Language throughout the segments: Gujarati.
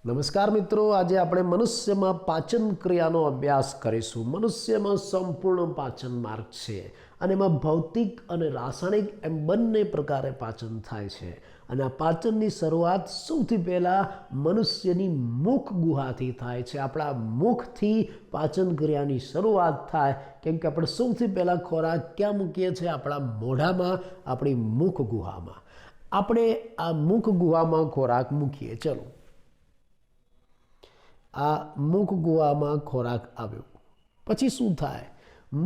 નમસ્કાર મિત્રો, આજે આપણે મનુષ્યમાં પાચન ક્રિયાનો અભ્યાસ કરીશું। મનુષ્યમાં સંપૂર્ણ પાચન માર્ગ છે અને એમાં ભૌતિક અને રાસાયણિક એમ બંને પ્રકારે પાચન થાય છે। અને આ પાચનની શરૂઆત સૌથી પહેલાં મનુષ્યની મુખ ગુહાથી થાય છે। આપણા મુખથી પાચન ક્રિયાની શરૂઆત થાય, કેમ કે આપણે સૌથી પહેલાં ખોરાક ક્યાં મૂકીએ છીએ? આપણા મોઢામાં, આપણી મુખ ગુહામાં। આપણે આ મુખ ગુહામાં ખોરાક મૂકીએ। ચલો, આ મુખ ગુહામાં ખોરાક આવ્યો પછી શું થાય?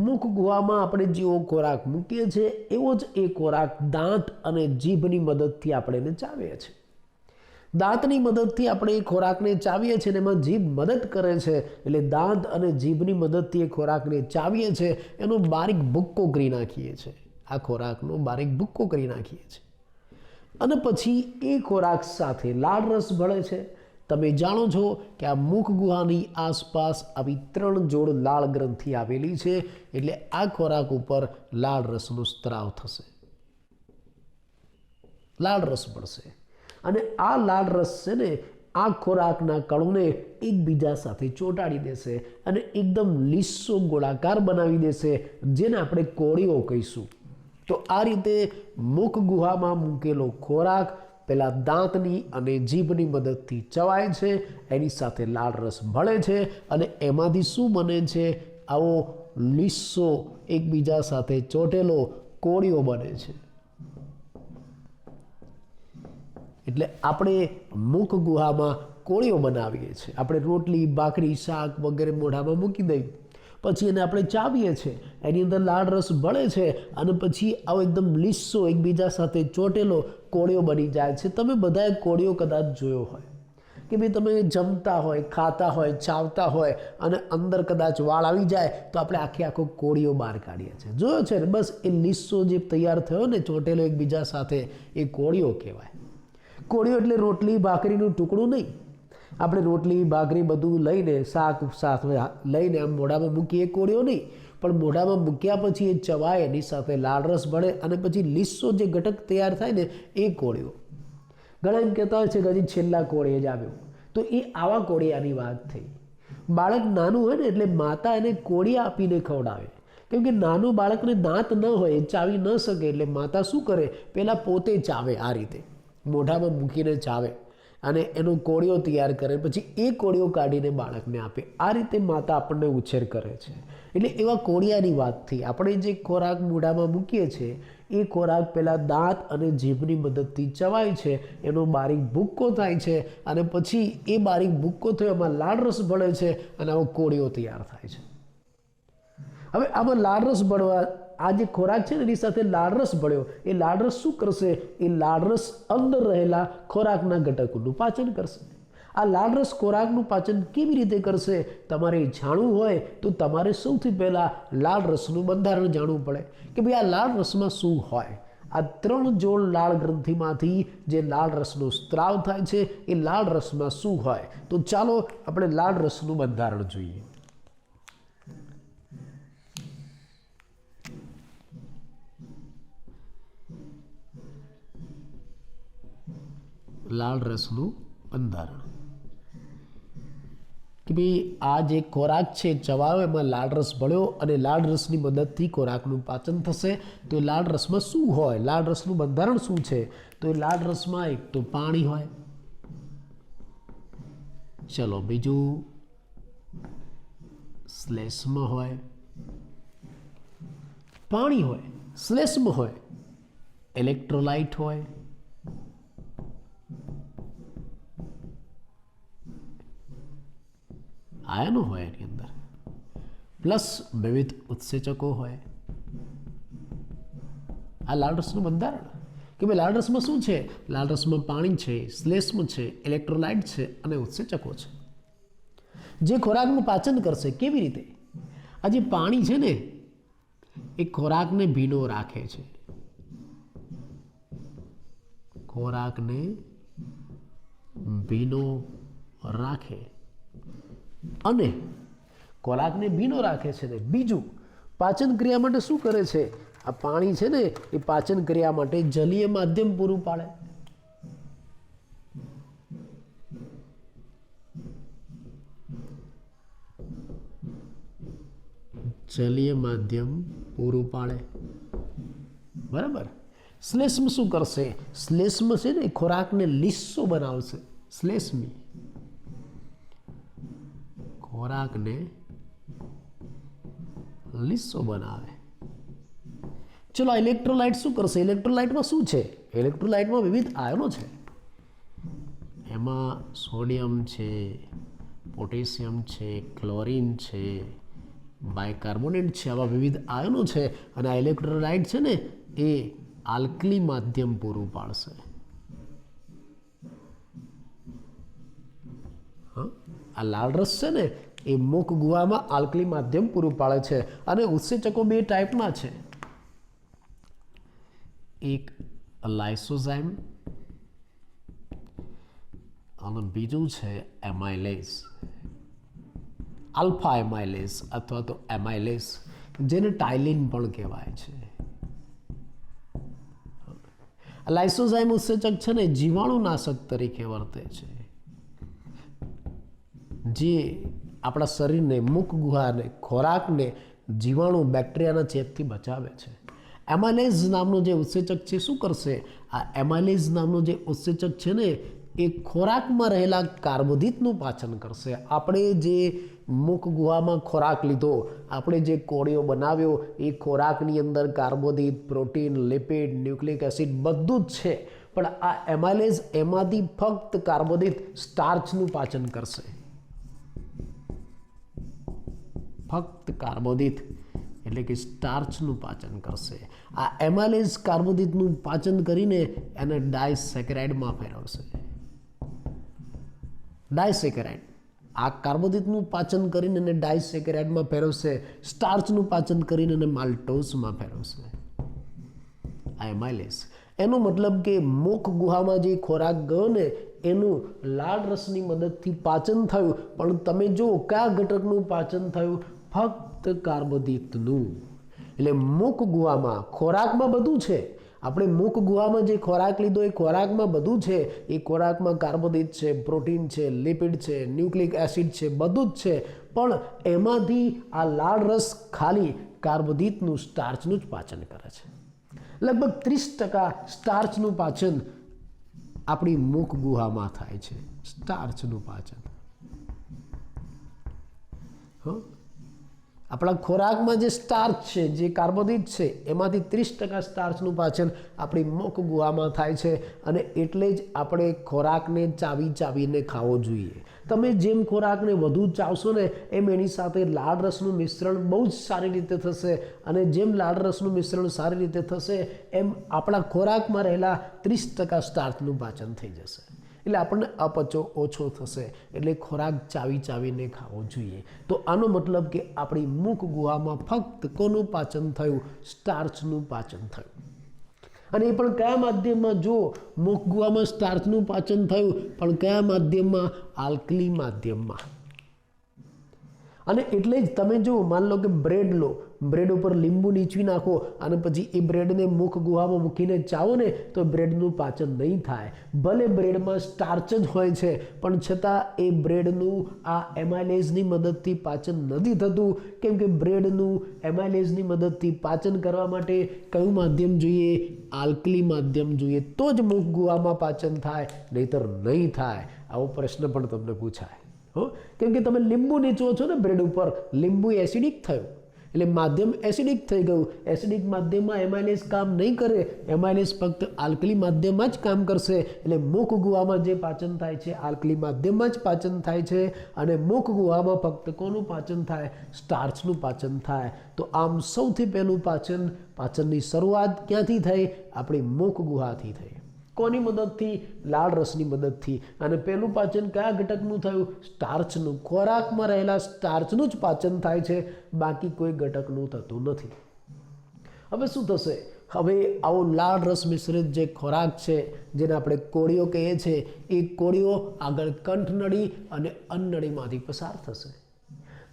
મુખ ગુહામાં આપણે જેવો ખોરાક મૂકીએ છીએ એવો જ એ ખોરાક દાંત અને જીભની મદદથી આપણે એને ચાવીએ છીએ। દાંતની મદદથી આપણે એ ખોરાકને ચાવીએ છીએ અને એમાં જીભ મદદ કરે છે, એટલે દાંત અને જીભની મદદથી એ ખોરાકને ચાવીએ છીએ, એનો બારીક ભૂક્કો કરી નાખીએ છીએ। આ ખોરાકનો બારીક ભૂક્કો કરી નાખીએ છીએ અને પછી એ ખોરાક સાથે લાળ રસ ભળે છે। તમે જાણો છો કે આ મુખ ગુહાની આસપાસ આવી 3 જોડ લાળ ગ્રંથિ આવેલી છે, એટલે આ ખોરાક ઉપર લાળ રસનો સ્ત્રાવ થશે, લાળ રસ મળશે અને આ લાળ રસ છે ને આ ખોરાકના કણોને એકબીજા સાથે ચોંટાડી દેશે અને એકદમ લીસો ગોળાકાર બનાવી દેશે, જેને આપણે કોળીઓ કહીશું। તો આ રીતે મુખ ગુહામાં મૂકેલો ખોરાક પહેલાં દાંતની અને જીભની મદદથી ચવાય છે, એની સાથે લાળ રસ ભળે છે અને એમાંથી શું બને છે? આવો લીસો એકબીજા સાથે ચોંટેલો કોળીઓ બને છે। એટલે આપણે મુખ ગુહામાં કોળીઓ બનાવીએ છીએ। આપણે રોટલી, ભાખરી, શાક વગેરે મોઢામાં મૂકી દઈએ, પછી એને આપણે ચાવીએ છીએ, એની અંદર લાળ રસ ભળે છે અને પછી આવો એકદમ લીસો એકબીજા સાથે ચોંટેલો કોળીઓ બની જાય છે। તમે બધાએ કોળીઓ કદાચ જોયો હોય કે ભાઈ, તમે જમતા હોય, ખાતા હોય, ચાવતા હોય અને અંદર કદાચ વાળ આવી જાય તો આપણે આખો કોળીઓ બહાર કાઢીએ છીએ, જોયો છે ને? બસ એ લીસો જે તૈયાર થયો ને ચોંટેલો એકબીજા સાથે, એ કોળીઓ કહેવાય। કોળીઓ એટલે રોટલી ભાખરીનું ટુકડું નહીં। આપણે રોટલી ભાખરી બધું લઈને, શાક સાથે લઈને આમ મોઢામાં મૂકીએ, કોળીઓ નહીં, પણ મોઢામાં મૂક્યા પછી એ ચવાય, એની સાથે લાળ રસ ભળે અને પછી લીસો જે ઘટક તૈયાર થાય ને એ કોળીઓ। ઘણા એમ કહેતા હોય છે કે હજી છેલ્લા કોળીએ જ આવ્યો, તો એ આવા કોળિયાની વાત થઈ। બાળક નાનું હોય ને એટલે માતા એને કોળિયા આપીને ખવડાવે, કેમ કે નાનું બાળકને દાંત ન હોય, ચાવી ન શકે, એટલે માતા શું કરે? પહેલાં પોતે ચાવે, આ રીતે મોઢામાં મૂકીને ચાવે અને એનો કોળિયો તૈયાર કરે, પછી એ કોળિયો કાઢીને બાળકને આપે। આ રીતે માતા આપણને ઉછેર કરે છે। એટલે એવા કોળિયાની વાત થઈ। આપણે જે ખોરાક મોઢામાં મૂકીએ છીએ એ ખોરાક પહેલાં દાંત અને જીભની મદદથી ચવાય છે, એનો બારીક ભૂક્કો થાય છે અને પછી એ બારીક ભૂક્કો થયો, એમાં લાળ રસ ભળે છે અને આવો કોળિયો તૈયાર થાય છે। હવે આમાં લાળ રસ ભળવા, આ જે ખોરાક છે ને એની સાથે લાળ રસ ભળ્યો, એ લાળ રસ શું કરશે? એ લાળ રસ અંદર રહેલા ખોરાકના ઘટકોનું પાચન કરશે। આ લાળ રસ ખોરાકનું પાચન કેવી રીતે કરશે? તમારે જાણવું હોય તો તમારે સૌથી પહેલાં લાળ રસનું બંધારણ જાણવું પડે કે ભાઈ આ લાળ રસમાં શું હોય। આ 3 જોડ લાળ ગ્રંથિમાંથી જે લાળ રસનો સ્ત્રાવ થાય છે એ લાળ રસમાં શું હોય? તો ચાલો આપણે લાળ રસનું બંધારણ જોઈએ। લાળ રસનું બંધારણ કે ભાઈ આ જે ખોરાક છે ચવાયો, એમાં લાળ રસ ભળ્યો અને લાળ રસની મદદથી ખોરાકનું પાચન થશે। તો એ લાળ રસમાં શું હોય? લાળ રસનું બંધારણ શું છે? તો એ લાળ રસમાં એક તો પાણી હોય, ચલો બીજું શ્લેષ્મ હોય, પાણી હોય, શ્લેષ્મ હોય, ઇલેક્ટ્રોલાઇટ હોય, આયનો હોય એની અંદર, પ્લસ વિવિધ ઉત્સેચકો હોય। આ લાળ રસનું બંધારણ કે ભાઈ લાળ રસમાં શું છે? લાળ રસમાં પાણી છે, શ્લેષ્મ છે, ઇલેક્ટ્રોલાઇટ છે અને ઉત્સેચકો છે, જે ખોરાકનું પાચન કરશે। કેવી રીતે? આ જે પાણી છે ને એ ખોરાકને ભીનો રાખે છે, ખોરાકને ભીનો રાખે અને ખોરાકને ભીનો રાખે છે ને બીજું પાચન ક્રિયા માટે શું કરે છે? આ પાણી છે ને એ પાચન ક્રિયા માટે જલીય માધ્યમ પૂરું પાડે. જલીય માધ્યમ પૂરું પાડે. બરાબર. શ્લેષ્મ શું કરશે? શ્લેષ્મ છે ને ખોરાકને લીસો બનાવશે. શ્લેષ્મી ખોરાકને લીસો બનાવે. ચલો ઇલેક્ટ્રોલાઇટ શું કરશે? ઇલેક્ટ્રોલાઇટમાં શું છે? ઇલેક્ટ્રોલાઇટમાં વિવિધ આયનો છે. એમાં સોડિયમ છે, પોટેશિયમ છે, ક્લોરીન છે, બાયકાર્બોનેટ છે. આવા વિવિધ આયનો છે. અને આ ઇલેક્ટ્રોલાઇટ છે ને એ આલ્કલી માધ્યમ પૂરું પાડશે. આ લાળ રસ છે ને એ મુખ ગુહામાં આલ્કલી માધ્યમ પૂરું પાડે છે. અને ઉત્સેચકો બે ટાઈપના છે. એક લાઇસોઝાઇમ અને બીજું છે એમાઇલેઝ, આલ્ફા એમાઇલેઝ અથવા તો એમાઇલેઝ, જેને ટાઇલિન પણ કહેવાય છે. લાઇસોઝાઇમ ઉત્સેચક છે ને જીવાણુનાશક તરીકે વર્તે છે, જે આપણા શરીરને, મુખ ગુહાને, ખોરાકને જીવાણુ, બેક્ટેરિયાના ચેપથી બચાવે છે. એમાઇલેઝ નામનો જે ઉત્સેચક છે શું કરશે? આ એમાઇલેઝ નામનો જે ઉત્સેચક છે ને એ ખોરાકમાં રહેલા કાર્બોદિતનું પાચન કરશે. આપણે જે મુખ ગુહામાં ખોરાક લીધો, આપણે જે કોળિયો બનાવ્યો, એ ખોરાકની અંદર કાર્બોદિત, પ્રોટીન, લિપિડ, ન્યુક્લિક એસિડ બધું જ છે. પણ આ એમાઇલેઝ એમાંથી ફક્ત કાર્બોદિત, સ્ટાર્ચનું પાચન કરશે. ફક્ત કાર્બોદિત એટલે કે સ્ટાર્ચનું પાચન કરશે. આ એમાઇલેઝ કાર્બોદિતનું પાચન કરીને એને ડાયસેકેરાઇડમાં ફેરવશે. ડાયસેકેરાઇડ આ કાર્બોદિતનું પાચન કરીને એને ડાયસેકેરાઇડમાં ફેરવશે. સ્ટાર્ચનું પાચન કરીને એને માલ્ટોઝમાં ફેરવશે. આ એમાઇલેઝ. એનો મતલબ કે મુખ ગુહામાં જે ખોરાક ગયો ને એનું લાળ રસની મદદથી પાચન થયું. પણ તમે જો કયા ઘટકનું પાચન થયું? ફક્ત કાર્બોદિતનું. એટલે મુખ ગુહામાં ખોરાકમાં બધું છે. આપણે મુખ ગુહામાં જે ખોરાક લીધો એ ખોરાકમાં બધું છે. એ ખોરાકમાં કાર્બોદિત છે, પ્રોટીન છે, લિપિડ છે, ન્યુક્લિક એસિડ છે, બધું જ છે. પણ એમાંથી આ લાળ રસ ખાલી કાર્બોદિતનું, સ્ટાર્ચનું જ પાચન કરે છે. લગભગ 30% સ્ટાર્ચનું પાચન આપણી મુખ ગુહામાં થાય છે. સ્ટાર્ચનું પાચન. આપણા ખોરાકમાં જે સ્ટાર્ચ છે, જે કાર્બોદિત છે, એમાંથી 30% સ્ટાર્ચનું પાચન આપણી મુખ ગુહામાં થાય છે. અને એટલે જ આપણે ખોરાકને ચાવી ચાવીને ખાવો જોઈએ. તમે જેમ ખોરાકને વધુ ચાવશો ને એમ એની સાથે લાળ રસનું મિશ્રણ બહુ જ સારી રીતે થશે. અને જેમ લાળ રસનું મિશ્રણ સારી રીતે થશે એમ આપણા ખોરાકમાં રહેલા 30% સ્ટાર્ચનું પાચન થઈ જશે. એટલે આપણને અપચો ઓછો થશે. એટલે ખોરાક ચાવી ચાવીને ખાવો જોઈએ. તો આનો મતલબ કે આપણી મુખ ગુહામાં ફક્ત કોનું પાચન થયું? સ્ટાર્ચનું પાચન થયું. અને એ પણ કયા માધ્યમમાં? જો મુખ ગુહામાં સ્ટાર્ચનું પાચન થયું, પણ કયા માધ્યમમાં? આલ્કલી માધ્યમમાં. અને એટલે જ તમે જો માન લો કે બ્રેડ લો, બ્રેડ ઉપર લીંબુ નીચવી નાખો અને પછી એ બ્રેડને મુખ ગુહામાં મૂકીને ચાવો ને તો બ્રેડનું પાચન નહીં થાય. ભલે બ્રેડમાં સ્ટાર્ચ જ હોય છે, પણ છતાં એ બ્રેડનું આ એમાઇલેઝની મદદથી પાચન નથી થતું. કેમ કે બ્રેડનું એમાઇલેઝની મદદથી પાચન કરવા માટે કયું માધ્યમ જોઈએ? આલ્કલી માધ્યમ જોઈએ. તો જ મુખ ગુહામાં પાચન થાય, નહીતર નહીં થાય. આવો પ્રશ્ન પણ તમને પૂછાય. કેમ કે તમે લીંબુ નીચવો છો ને બ્રેડ ઉપર, લીંબુ એસિડિક થયું એટલે માધ્યમ એસિડિક થઈ ગયું. એસિડિક માધ્યમમાં એમાઇલેઝ કામ નહીં કરે. એમાઇલેઝ ફક્ત આલ્કલી માધ્યમમાં જ કામ કરશે. એટલે મુખ ગુહામાં જે પાચન થાય છે આલ્કલી માધ્યમમાં જ પાચન થાય છે. અને મુખ ગુહામાં ફક્ત કોનું પાચન થાય? સ્ટાર્ચનું પાચન થાય. તો આમ સૌથી પહેલું પાચનની શરૂઆત ક્યાંથી થઈ? આપણી મુખ ગુહાથી થઈ. કોની મદદથી? લાળ રસની મદદથી. અને પહેલું પાચન કયા ઘટકનું થયું? સ્ટાર્ચનું. ખોરાકમાં રહેલા સ્ટાર્ચનું જ પાચન થાય છે, બાકી કોઈ ઘટકનું થતું નથી. હવે શું થશે? હવે આવો લાળ રસ મિશ્રિત જે ખોરાક છે, જેને આપણે કોળિયો કહીએ છીએ, એ કોળિયો આગળ કંઠનળી અને અન્નનળીમાંથી પસાર થશે.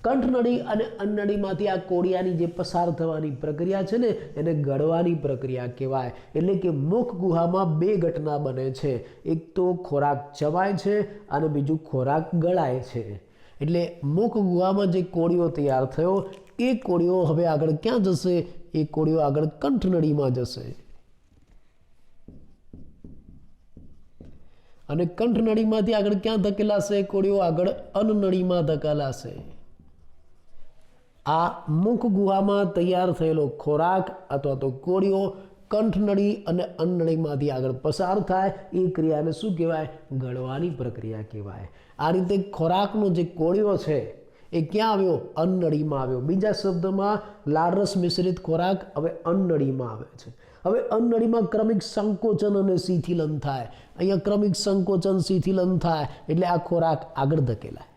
કંઠનળી અને અન્નનળીમાંથી આ કોળિયાની જે પસાર થવાની પ્રક્રિયા છે ને એને ગળવાની પ્રક્રિયા કહેવાય. એટલે કે મુખ ગુહામાં બે ઘટના બને છે. એક તો ખોરાક ચવાય છે અને બીજું ખોરાક ગળાય છે. એટલે મુખ ગુહામાં જે કોળિયો તૈયાર થયો એ કોળિયો હવે આગળ ક્યાં જશે? એ કોળિયો આગળ કંઠનળીમાં જશે અને કંઠનળીમાંથી આગળ ક્યાં ધકેલાશે? કોળિયો આગળ અન્નનળીમાં ધકેલાશે. આ મુખ ગુહામાં તૈયાર થયેલો ખોરાક અથવા તો કોળિયો કંઠનળી અને અન્નનળીમાંથી આગળ પસાર થાય એ ક્રિયાને શું કહેવાય? ગળવાની પ્રક્રિયા કહેવાય. આ રીતે ખોરાકનો જે કોળિયો છે એ ક્યાં આવ્યો? અન્નનળીમાં આવ્યો. બીજા શબ્દમાં લાળરસ મિશ્રિત ખોરાક હવે અન્નનળીમાં આવે છે. હવે અન્નનળીમાં ક્રમિક સંકોચન અને શિથિલન થાય. અહીંયા ક્રમિક સંકોચન શિથિલન થાય એટલે આ ખોરાક આગળ ધકેલાય.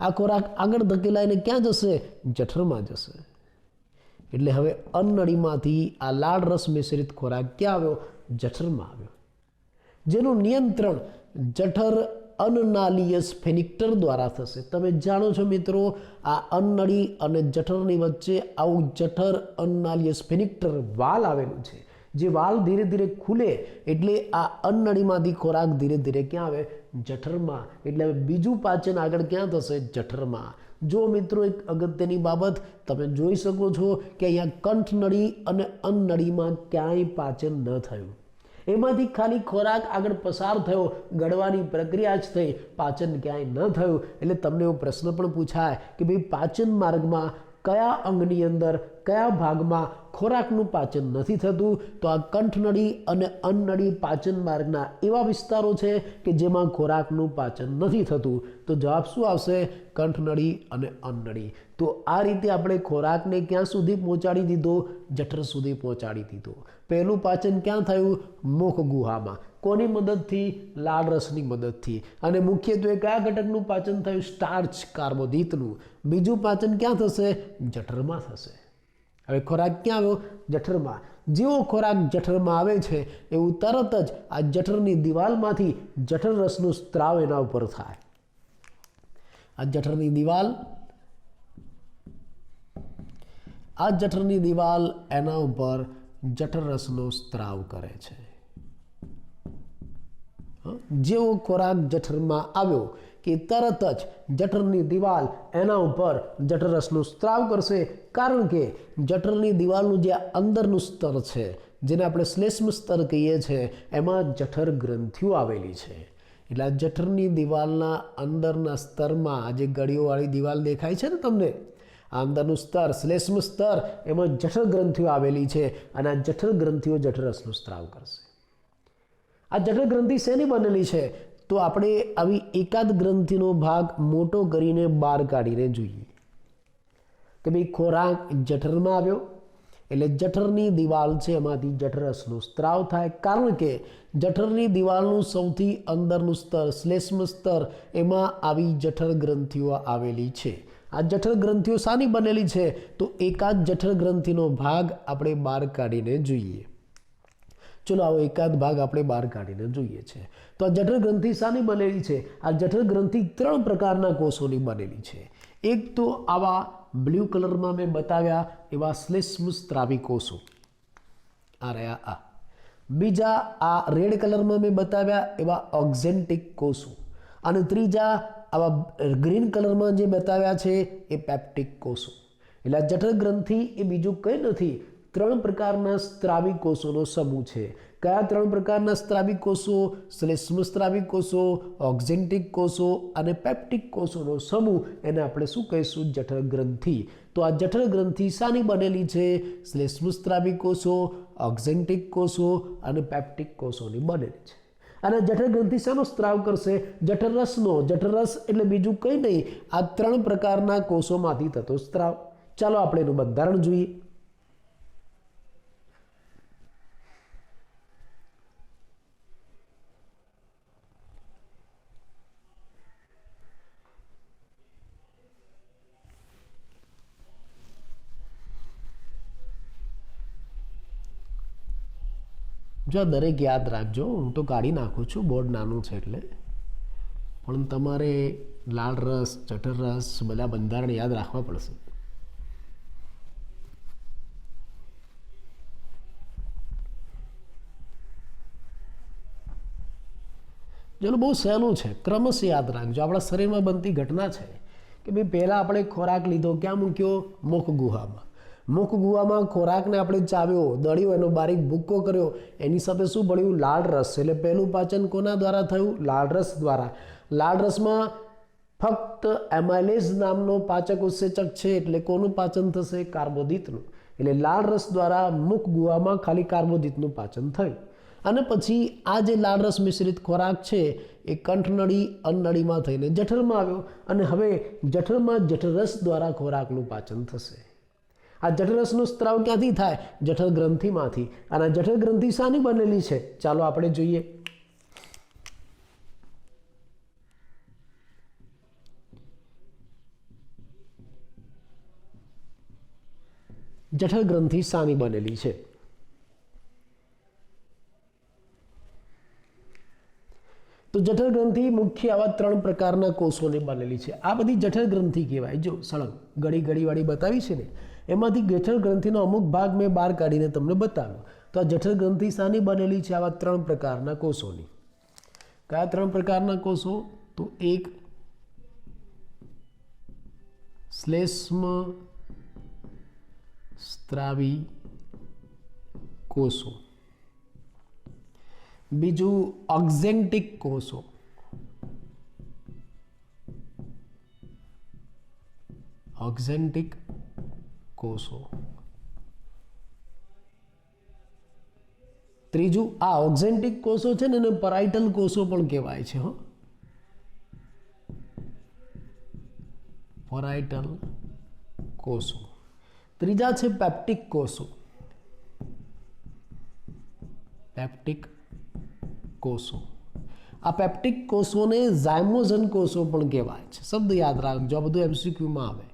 આ ખોરાક આગળ ધકેલાઈને ક્યાં જશે? જઠરમાં જશે. એટલે હવે અન્નનળીમાંથી આ લાળરસ મિશ્રિત ખોરાક ક્યાં આવ્યો? જઠરમાં આવ્યો. જેનું નિયંત્રણ જઠર અન્નનાલીય સ્ફેનિક્ટર દ્વારા થશે. તમે જાણો છો મિત્રો, આ અન્નનળી અને જઠરની વચ્ચે આવું જઠર અન્નનાલીય સ્ફેનિક્ટર વાલ આવેલું છે. જે વાલ ધીરે ધીરે ખુલે એટલે આ અન્નનળીમાંથી ખોરાક ધીરે ધીરે ક્યાં આવે? જઠરમાં. એટલે બીજું પાચન આગળ ક્યાં થશે? જઠરમાં. જો મિત્રો એક અગત્યની બાબત તમે જોઈ શકો છો કે અહીંયા કંઠનળી અને અન્નનળીમાં ક્યાંય પાચન ન થયું. એમાંથી ખાલી ખોરાક આગળ પસાર થયો, ગળવાની પ્રક્રિયા જ થઈ, પાચન ક્યાંય ન થયું. એટલે તમને એવો પ્રશ્ન પણ પૂછાય કે ભાઈ પાચન માર્ગમાં કયા અંગની અંદર કયા ભાગમાં ખોરાકનું પાચન નથી થતું? તો આ કંઠનળી અને અન્નનળી પાચન માર્ગના એવા વિસ્તારો છે કે જેમાં ખોરાકનું પાચન નથી થતું. તો જવાબ શું આવશે? કંઠનળી અને અન્નનળી. તો આ રીતે આપણે ખોરાકને ક્યાં સુધી પહોંચાડી દીધો? જઠર સુધી પહોંચાડી દીધો. પહેલું પાચન ક્યાં થયું? મુખ ગુહામાં. કોની મદદથી? લાળરસની મદદથી. અને મુખ્યત્વે કયા ઘટકનું પાચન થયું? સ્ટાર્ચ કાર્બોદિતનું. બીજું પાચન ક્યાં થશે? જઠરમાં થશે. હવે ખોરાક ક્યાં આવ્યો? જઠરમાં. જેવો ખોરાક જઠરમાં આવે છે એવું તરત જ આ જઠરની દિવાલમાંથી જઠર રસનું સ્ત્રાવ એના ઉપર થાય. આ જઠરની દિવાલ એના ઉપર જઠર રસનો સ્ત્રાવ કરે છે. જેવો ખોરાક જઠરમાં આવ્યો કે તરત જ જઠરની દિવાલ એના ઉપર જઠરરસનો સ્ત્રાવ કરશે. કારણ કે જઠરની દિવાલનું જે અંદરનું સ્તર છે જેને આપણે શ્લેષ્મ સ્તર કહીએ છીએ એમાં જઠર ગ્રંથિઓ આવેલી છે. એટલે આ જઠરની દિવાલના અંદરના સ્તરમાં આ જે ગળીઓવાળી દિવાલ દેખાય છે ને તમને, આ અંદરનું સ્તર શ્લેષ્મ સ્તર એમાં જઠર ગ્રંથિઓ આવેલી છે અને આ જઠર ગ્રંથિઓ જઠરરસનો સ્ત્રાવ કરશે. આ જઠર ગ્રંથિ શેની બનેલી છે? તો આપણે આવી એકાદ ગ્રંથિનો ભાગ મોટો કરીને બહાર કાઢીને જોઈએ કે ભાઈ ખોરાક જઠરમાં આવ્યો એટલે જઠરની દિવાલ છે એમાંથી જઠરરસનો સ્ત્રાવ થાય. કારણ કે જઠરની દિવાલનું સૌથી અંદરનું સ્તર શ્લેષ્મ સ્તર એમાં આવી જઠર ગ્રંથિઓ આવેલી છે. આ જઠર ગ્રંથિઓ શાની બનેલી છે? તો એકાદ જઠર ગ્રંથિનો ભાગ આપણે બહાર કાઢીને જોઈએ. ચલો આવો એકાદ ભાગ આપણે બહાર કાઢીને જોઈએ છે. તો આ જઠર ગ્રંથિ શાની બનેલી છે? આ જઠર ગ્રંથિ 3 પ્રકારના કોષોની બનેલી છે. એક તો આવા બ્લુ કલરમાં મેં બતાવ્યા એવા શ્લેષ્મ સ્ત્રાવી કોષો, આ રહ્યા આ. બીજા આ રેડ કલરમાં મેં બતાવ્યા એવા ઓક્ઝેન્ટિક કોષો. અને ત્રીજા આવા ગ્રીન કલરમાં જે બતાવ્યા છે એ પેપ્ટિક કોષો. એટલે આ જઠર ગ્રંથિ એ બીજું કંઈ નથી, 3 પ્રકારના સ્ત્રાવી કોષોનો સમૂહ છે. કયા 3 પ્રકારના સ્ત્રાવી કોષો? શ્લેષ્મ સ્ત્રાવી કોષો, ઓક્ઝેન્ટિક કોષો અને પેપ્ટિક કોષોનો સમૂહ. એને આપણે શું કહીશું? જઠર ગ્રંથિ. તો આ જઠર ગ્રંથિ શાની બનેલી છે? શ્લેષ્મ સ્ત્રાવી કોષો, ઓક્ઝેન્ટિક કોષો અને પેપ્ટિક કોષોની બનેલી છે. અને જઠર ગ્રંથિ શાનો સ્ત્રાવ કરશે? જઠરરસનો. જઠરરસ એટલે બીજું કંઈ નહીં, આ 3 પ્રકારના કોષોમાંથી થતો સ્ત્રાવ. ચાલો આપણે એનું બંધારણ જોઈએ. જો દરેક યાદ રાખજો, હું તો કાઢી નાખું છું, બોર્ડ નાનું છે એટલે. પણ તમારે લાળ રસ, જઠર રસ બધા બંધારણ યાદ રાખવા પડશે. ચલો બહુ સહેલું છે, ક્રમશ યાદ રાખજો. આપણા શરીરમાં બનતી ઘટના છે કે ભાઈ પહેલાં આપણે ખોરાક લીધો, ક્યાં મૂક્યો? મુખ ગુહામાં. મુખ ગુહામાં ખોરાકને આપણે ચાવ્યો, દળ્યો, એનો બારીક ભૂક્કો કર્યો, એની સાથે શું ભળ્યું? લાળ રસ. એટલે પહેલું પાચન કોના દ્વારા થયું? લાળ રસ દ્વારા. લાળ રસમાં ફક્ત એમાઇલેઝ નામનો પાચક ઉત્સેચક છે, એટલે કોનું પાચન થશે? કાર્બોદિતનું. એટલે લાળ રસ દ્વારા મુખ ગુહામાં ખાલી કાર્બોદિતનું પાચન થયું. અને પછી આ જે લાળ રસ મિશ્રિત ખોરાક છે એ કંઠનળી, અન્નનળીમાં થઈને જઠરમાં આવ્યો, અને હવે જઠરમાં જઠરરસ દ્વારા ખોરાકનું પાચન થશે. આ જઠરરસનો સ્ત્રાવ ક્યાંથી થાય? જઠર ગ્રંથિમાંથી. અને આ જઠર ગ્રંથિ શાની બનેલી છે? ચાલો આપણે જોઈએ. જઠર ગ્રંથિ શાની બનેલી છે? તો જઠર ગ્રંથિ મુખ્ય આવા 3 પ્રકારના કોષોની બનેલી છે. આ બધી જઠર ગ્રંથિ કહેવાય. જો સળંગ ઘડી બતાવી છે ને, એમાંથી જઠર ગ્રંથિનો અમુક ભાગ મેં બહાર કાઢીને તમને બતાવ્યો. તો આ જઠર ગ્રંથિ શાની બનેલી છે? આવા 3 પ્રકારના કોષોની. કયા 3 પ્રકારના કોષો? તો એક શ્લેષ્મ સ્ત્રાવી કોષો, બીજું ઓક્ઝેન્ટિક કોષો, ઓક્ઝેન્ટિક કોષો, ત્રીજું આ ઓક્ઝેન્ટિક કોષો છે ને એને પરાઇટલ કોષો પણ કહેવાય છે. પરાઇટલ કોષો. ત્રીજા છે પેપ્ટિક કોષો. પેપ્ટિક કોષો. આ પેપ્ટિક કોષોને ઝાયમોઝન કોષો પણ કહેવાય છે. શબ્દ યાદ રાખજો, આ બધું એમસીક્યુમાં આવે.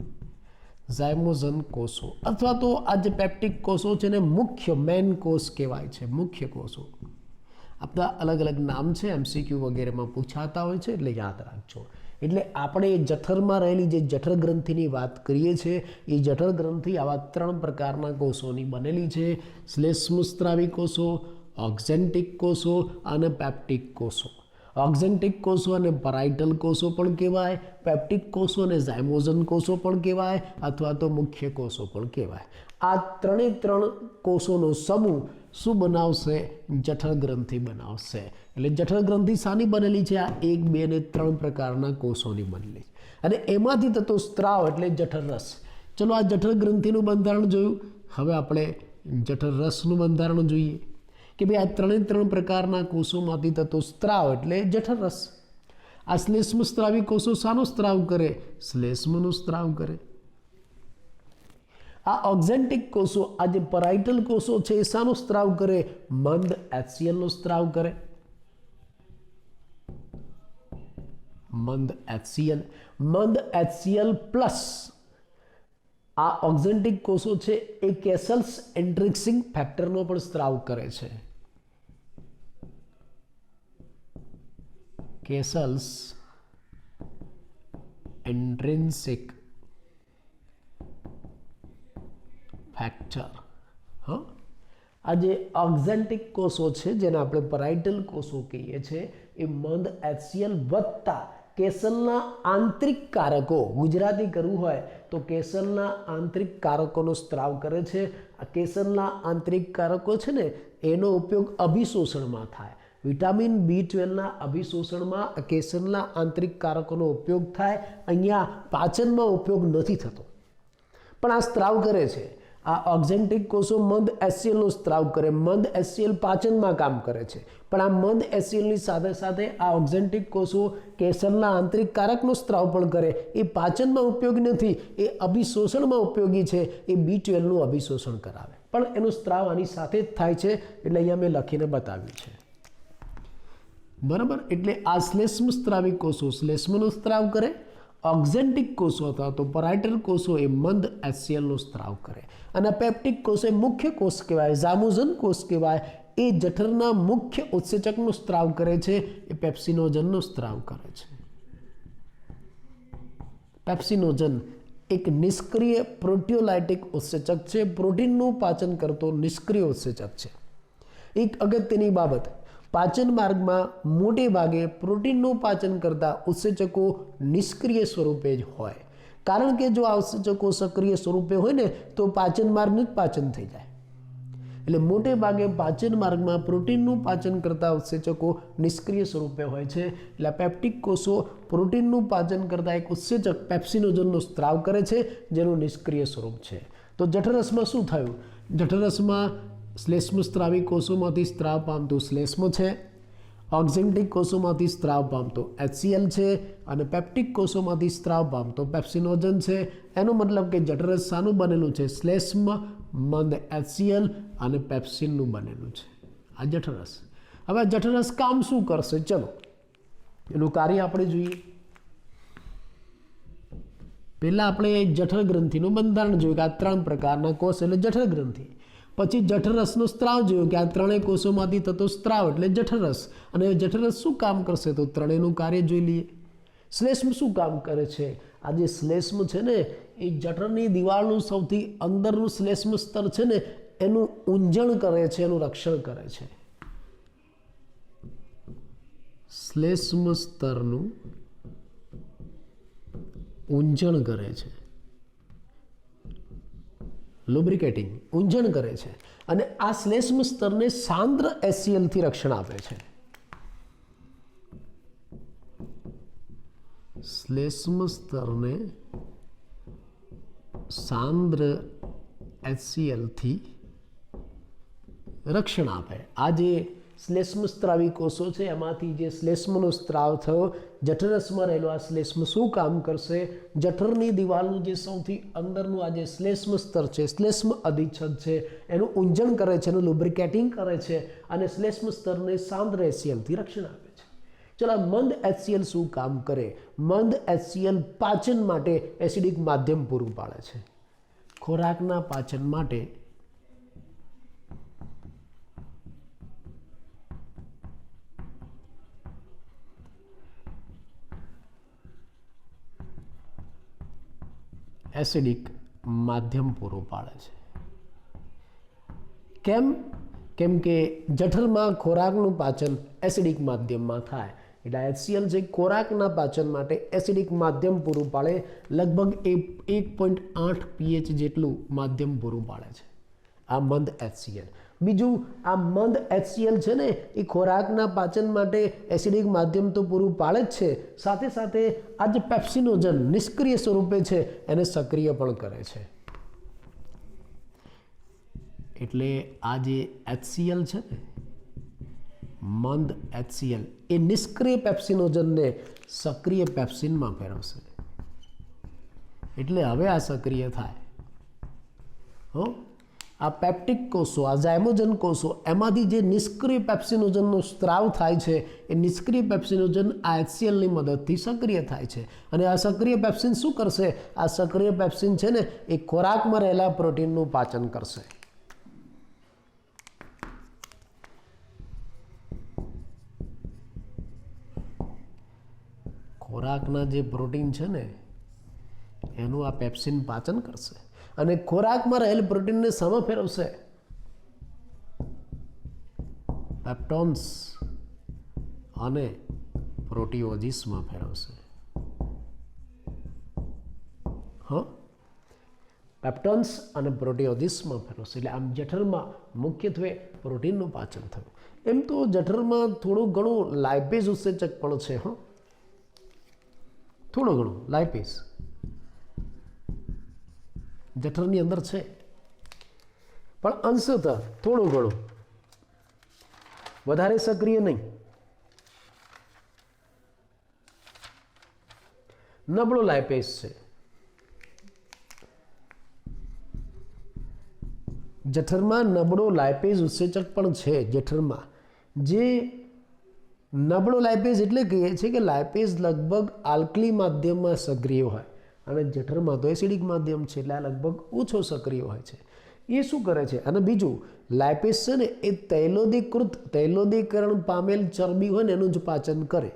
ઝાયમોઝન કોષો અથવા તો આ જે પેપ્ટિક કોષો છે ને મુખ્ય મેન કોષ કહેવાય છે. મુખ્ય કોષો. આ બધા અલગ અલગ નામ છે, એમસીક્યુ વગેરેમાં પૂછાતા હોય છે, એટલે યાદ રાખજો. એટલે આપણે જઠરમાં રહેલી જે જઠર ગ્રંથિની વાત કરીએ છીએ, એ જઠર ગ્રંથિ આવા 3 પ્રકારના કોષોની બનેલી છે. શ્લેષ્મસ્ત્રાવી કોષો, ઓક્ઝેન્ટિક કોષો અને પેપ્ટિક કોષો. ઓક્ઝેન્ટિક કોષો અને પરાઇટલ કોષો પણ કહેવાય, પેપ્ટિક કોષો અને ઝાયમોઝન કોષો પણ કહેવાય, અથવા તો મુખ્ય કોષો પણ કહેવાય. આ 3 કોષોનો સમૂહ શું બનાવશે? જઠર ગ્રંથિ બનાવશે. એટલે જઠર ગ્રંથિ શાની બનેલી છે? આ 1, 2 અને 3 પ્રકારના કોષોની બનેલી. અને એમાંથી થતો સ્ત્રાવ એટલે જઠર રસ. ચલો આ જઠર ગ્રંથિનું બંધારણ જોયું. હવે આપણે જઠર રસનું બંધારણ જોઈએ કે ભાઈ આ 3 પ્રકારના કોષોમાંથી થતો સ્ત્રાવ એટલે જઠર રસ. આ શ્લેષ્મ સ્ત્રાવી કોષો શાનો સ્ત્રાવ કરે? શ્લેષ્મનો સ્ત્રાવ કરે. આ ઓક્ઝેન્ટિક કોષો, આ જે પરાઇટલ કોષો છે એ શાનો સ્ત્રાવ કરે? મંદ HCl નો સ્ત્રાવ કરે. મંદ HCl. મંદ HCl પ્લસ આ ઓક્ઝેન્ટિક કોષો છે એ કેસલ્સ એન્ટ્રિક્સિંગ ફેક્ટરનો પણ સ્ત્રાવ કરે છે. કેસલ્સ એન્ટ્રિન્સિક ફેક્ટર. આ જે ઓક્ઝેન્ટિક કોષો છે જેને આપણે પરાઇટલ કોષો કહીએ છીએ, એ મંદ HCl વત્તા કેસલના આંતરિક કારકો, ગુજરાતી કરવું હોય તો કેસલના આંતરિક કારકોનો સ્ત્રાવ કરે છે. આ કેસલના આંતરિક કારકો છે ને એનો ઉપયોગ અભિશોષણમાં થાય. વિટામિન B12ના અભિશોષણમાં કેસલના આંતરિક કારકોનો ઉપયોગ થાય. અહીંયા પાચનમાં ઉપયોગ નથી થતો, પણ આ સ્ત્રાવ કરે છે. આ ઓક્ઝેન્ટિક કોષો મંદ HCl નો સ્ત્રાવ કરે. મંદ HCl પાચનમાં કામ કરે છે, પણ આ મંદ HCl ની સાથે સાથે આ ઓક્ઝેન્ટિક કોષો કેસરના આંતરિક કારકનો સ્ત્રાવ પણ કરે. એ પાચનમાં ઉપયોગી નથી, એ અભિશોષણમાં ઉપયોગી છે. એ B12 નું અભિશોષણ કરાવે, પણ એનો સ્ત્રાવ આની સાથે જ થાય છે. એટલે અહીંયા મેં લખીને બતાવ્યું છે. બરાબર. એટલે આ શ્લેષ્મ સ્ત્રાવી કોષો શ્લેષ્મનો સ્ત્રાવ કરે. ઓક્ઝેન્ટિક કોષો અથવા તો પરાઇટલ કોષો એ મંદ HCl નો સ્ત્રાવ કરે. અને પેપ્ટિક કોષો એ મુખ્ય કોષ કહેવાય, ઝાયમોઝન કોષ કહેવાય. એ જઠરના મુખ્ય ઉત્સેચકનો સ્ત્રાવ કરે છે, એ પેપ્સિનોજનનો સ્ત્રાવ કરે છે. પેપ્સિનોજન એક નિષ્ક્રિય પ્રોટીઓલાઇટિક ઉત્સેચક છે, પ્રોટીનનું પાચન કરતો નિષ્ક્રિય ઉત્સેચક છે. એક અગત્યની બાબત, પાચન માર્ગમાં મોટે ભાગે પ્રોટીનનું પાચન કરતા ઉત્સેચકો નિષ્ક્રિય સ્વરૂપે જ હોય, કારણ કે જો આ ઉત્સેચકો સક્રિય સ્વરૂપે હોય ને તો પાચન માર્ગનું જ પાચન થઈ જાય. એટલે મોટે ભાગે પાચન માર્ગમાં પ્રોટીનનું પાચન કરતા ઉત્સેચકો નિષ્ક્રિય સ્વરૂપે હોય છે. એટલે પેપ્ટિક કોષો પ્રોટીનનું પાચન કરતા એક ઉત્સેચક પેપ્સિનોજનનો સ્ત્રાવ કરે છે, જેનું નિષ્ક્રિય સ્વરૂપ છે. તો જઠરરસમાં શું થયું? જઠરરસમાં શ્લેષ્મ સ્ત્રાવી કોષોમાંથી સ્ત્રાવ પામતું શ્લેષ્મ છે, ઓક્ઝેન્ટિક કોષોમાંથી સ્ત્રાવ પામતો HCl છે, અને પેપ્ટિક કોષોમાંથી સ્ત્રાવ પામતો પેપ્સિનોજન છે. એનો મતલબ કે જઠરરસ શાનું બનેલું છે? શ્લેષ્મ, મંદ HCl અને પેપ્સિનનું બનેલું છે આ જઠરરસ. હવે જઠરરસ કામ શું કરશે? ચલો એનું કાર્ય આપણે જોઈએ. પહેલાં આપણે જઠર ગ્રંથિનું બંધારણ જોયું કે આ 3 પ્રકારના કોષ એટલે જઠર ગ્રંથિ. પછી જઠરરસનો સ્ત્રાવ જોયો કે આ 3 કોષોમાંથી થતો સ્ત્રાવ એટલે જઠરરસ. અને જઠરરસ શું કામ કરશે? તો ત્રણેયનું કાર્ય જોઈ લઈએ. શ્લેષ્મ શું કામ કરે છે? આ જે શ્લેષ્મ છે ને એ જઠરની દિવાલનું સૌથી અંદરનું શ્લેષ્મ સ્તર છે ને એનું ઊંજણ કરે છે, એનું રક્ષણ કરે છે. શ્લેષ્મ સ્તરનું ઊંજણ કરે છે, લુબ્રિકેટિંગ, ઊંજણ કરે છે. અને આ શ્લેષ્મ સ્તરને સાંદ્ર HCl થી રક્ષણ આપે છે. શ્લેષ્મ સ્તરને સાંદ્ર HCl થી રક્ષણ આપે. આ જે શ્લેષ્મ સ્ત્રાવી કોષો છે એમાંથી જે શ્લેષ્મનો સ્ત્રાવ થયો જઠરરસમાં રહેલો આ શ્લેષ્મ શું કામ કરશે? જઠરની દિવાલનું જે સૌથી અંદરનું આ જે શ્લેષ્મ સ્તર છે, શ્લેષ્મ અધિચ્છદ છે, એનું ઊંજણ કરે છે, એનું લુબ્રિકેટિંગ કરે છે અને શ્લેષ્મ સ્તરને સાંદ્ર HCl થી રક્ષણ આપે છે. ચલો મંદ HCl શું કામ કરે? મંદ HCl પાચન માટે એસિડિક માધ્યમ પૂરું પાડે છે. ખોરાકના પાચન માટે એસિડિક માધ્યમ પૂરું પાડે છે. કેમ? કેમ કે જઠરમાં ખોરાકનું પાચન એસિડિક માધ્યમમાં થાય. એટલે HCl જે ખોરાકના પાચન માટે એસિડિક માધ્યમ પૂરું પાડે, લગભગ 1.8 pH જેટલું માધ્યમ પૂરું પાડે છે આ મંદ HCl. બીજું, આ મંદ HCl છે ને એ ખોરાકના પાચન માટે એસિડિક માધ્યમ તો પૂરું પાડે જ છે, સાથે સાથે આ જે પેપ્સિનોજન નિષ્ક્રિય સ્વરૂપે છે એને સક્રિય પણ કરે છે. એટલે આ જે HCl છે ને, મંદ HCl એ નિષ્ક્રિય પેપ્સિનોજનને સક્રિય પેપ્સિનમાં ફેરવશે. એટલે હવે આ સક્રિય થાય. આ પેપ્ટિક કોષો, આ ઝાયમોજન કોષો, એમાંથી જે નિષ્ક્રિય પેપ્સિનોજનનો સ્ત્રાવ થાય છે એ નિષ્ક્રિય પેપ્સિનોજન આ HClની મદદથી સક્રિય થાય છે. અને આ સક્રિય પેપ્સિન શું કરશે? આ સક્રિય પેપ્સિન છે ને એ ખોરાકમાં રહેલા પ્રોટીનનું પાચન કરશે. ખોરાકના જે પ્રોટીન છે ને એનું આ પેપ્સિન પાચન કરશે અને ખોરાકમાં રહેલ પ્રોટીનને સામે ફેરવશે. પેપ્ટોન્સ અને પ્રોટીઓજીસમાં ફેરવશે. પેપ્ટોન્સ અને પ્રોટીઓજીસમાં ફેરવશે. એટલે આમ જઠરમાં મુખ્યત્વે પ્રોટીનનું પાચન થયું. એમ તો જઠરમાં થોડું ઘણું લાઇપેઝ ઉત્સેચક પણ છે. થોડું ઘણું લાઇપેઝ જઠરની અંદર છે, પણ અંશતઃ થોડું ઘણું, વધારે સક્રિય નહીં. નબળો લાઇપેઝ છે. જઠરમાં નબળો લાઇપેઝ ઉત્સેચક પણ છે. જઠરમાં જે નબળો લાઇપેઝ એટલે કહીએ છીએ કે લાઇપેઝ લગભગ આલ્કલી માધ્યમમાં સક્રિય હોય અને જઠરમાં તો એસિડિક માધ્યમ છે એટલે આ લગભગ ઓછો સક્રિય હોય છે. એ શું કરે છે? અને બીજું, લાઇપેઝ છે ને એ તૈલોદીકરણ પામેલ ચરબી હોય ને એનું જ પાચન કરે.